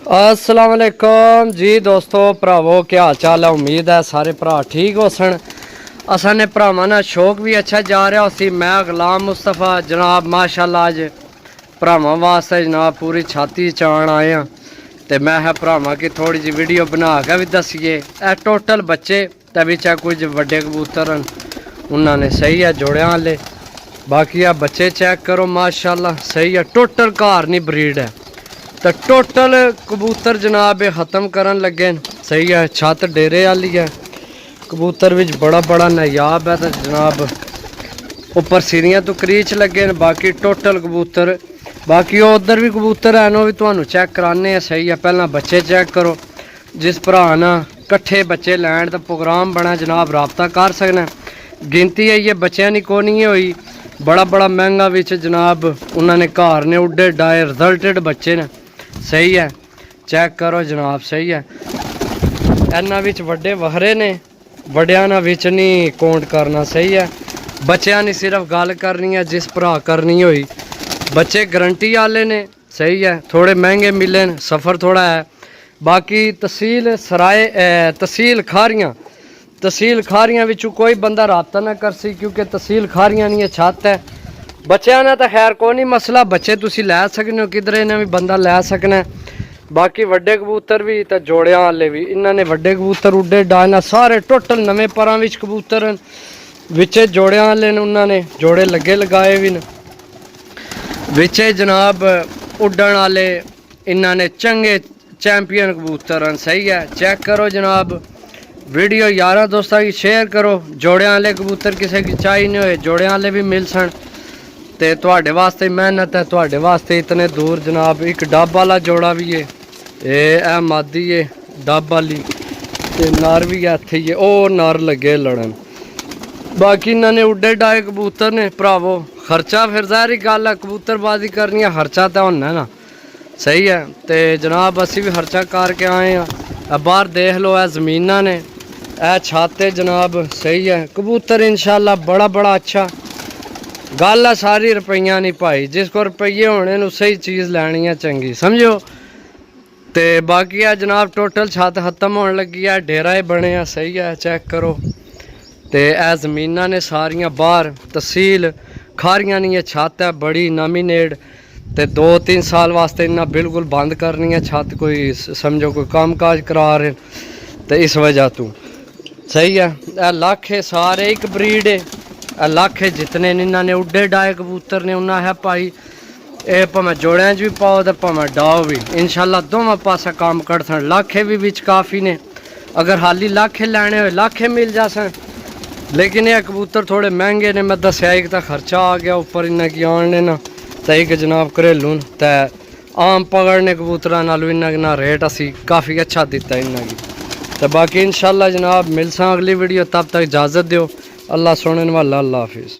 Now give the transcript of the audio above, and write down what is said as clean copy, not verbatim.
अस्सलाम वालेकुम जी दोस्तों भरावो, क्या हाल चाल है। उम्मीद है सारे भरा ठीक हो सन। असा ने भरावां ना शौक भी अच्छा जा रहा उसी। मैं गुलाम मुस्तफा जनाब माशाल्लाह अज भरावां वास्ते जनाब पूरी छाती चाण आए हैं। तो मैं भरावां की थोड़ी जी वीडियो बना के भी दसीए। ए टोटल बच्चे ते बिच कुछ वड्डे कबूतर उन्होंने सही है जोड़ियां वाले। बाकी आ बच्चे चेक करो माशाल्लाह सही है। टोटल घर नहीं ब्रीड है तो टोटल कबूतर जनाब ख़त्म करन लगे सही है। छत डेरे वाली है। कबूतर विच बड़ा बड़ा नायाब है तो जनाब उपर सिरियां तो क्रीच लगे। बाकी टोटल कबूतर बाकी उधर भी कबूतर हैं वो भी तुहानू चेक कराने सही है। पहला बच्चे चेक करो। जिस भरा ना कट्ठे बच्चे लैन तो प्रोग्राम बना जनाब रबता कर सकना। गिनती है ये बच्चों की को नहीं हुई। बड़ा बड़ा महंगा विच जनाब उन्होंने घर ने उड्डे डाए रिजल्टेड बच्चे ने सही है। चेक करो जनाब सही है। इन्हां विच वड्डे वहरे ने वड्डियां ना विच नहीं काउंट करना सही है। बच्चों ने सिर्फ गल करनी है जिस भरा करनी हुई। बच्चे गारंटी वाले ने सही है। थोड़े महंगे मिले सफ़र थोड़ा है। बाकी तहसील सराय तहसील खारियां विचों कोई बंदा रबता ना कर सी क्योंकि तहसील खारियां नहीं छत है। बच्चों ने तो खैर कोई नहीं मसला। बच्चे तुसी लै सकते हो किधरे इन्हें भी बंदा लै सकना। बाकी वड्डे कबूतर भी तो जोड़ियां वाले भी इन्होंने वड्डे कबूतर उड्डे डालना सारे टोटल नवे परां विच कबूतर विचे जोड़ियां वाले ने उन्होंने जोड़े लगे लगाए भी न विचे जनाब उड्डण वाले इन्होंने चंगे चैंपियन कबूतर सही है। चेक करो जनाब वीडियो यारा दोस्तों की शेयर करो। जोड़ियां वाले कबूतर किसी की चाहिए नहीं होए जोड़ियां वाले भी मिल सन। तो तुहाडे वास्ते मेहनत है तुहाडे वास्ते इतने दूर जनाब। एक डब वाला जोड़ा भी है ये मादी है डब वाली ते नर भी है इत्थे ही है। ओ नर लगे लड़न। बाकी इन्होंने उड्डे डाए कबूतर ने भरावो। खर्चा फिर ज़ाहिर गल है कबूतरबाजी करनी है खर्चा तो होना है ना सही है। तो जनाब असी भी खर्चा करके आए हैं। बाहर देख लो है ज़मीना ने ए छाते जनाब सही है। कबूतर इंशाल्लाह बड़ा बड़ा अच्छा गल है सारी रुपइया नहीं भाई। जिसको रुपये होने उसे ही चीज़ लैनी है चंगी समझो। तो बाकी है जनाब टोटल छत खत्म होने लगी है। डेरा ही बने सही है। चेक करो तो यह जमीना ने सारिया बाहर तहसील खारियां नहीं है। छत है बड़ी नमीनेड तो 2-3 साल वास्ते इन्ना बिल्कुल बंद करनी है छत। कोई समझो कोई काम काज करा रहे तो इस वजह तू सही है। यह लख है सारे एक ब्रीड है। लख है जितने इन्होंने उड्डे डाए कबूतर ने उन्ना है भाई। ये भावें जोड़ियां भी पाओ तो भावें डाओ भी इंशाल्लाह दोवें पासा काम कर सन। लाखे भी विच काफ़ी ने। अगर हाली लाखे लैने हो लाखे मिल जा सन। लेकिन यह कबूतर थोड़े महंगे ने। मैं दसिया एक तो खर्चा आ गया उपर इन्ना की आने ना तो एक जनाब घरेलू तो आम पकड़ने कबूतरों नालों इन्ना रेट असी काफ़ी अच्छा दिता इन्ना की। तो बाकी इंशाल्लाह जनाब मिलसा अगली वीडियो। तब तक इजाज़त दो। अल्लाह सुनने वाला अल्लाह हाफिज़।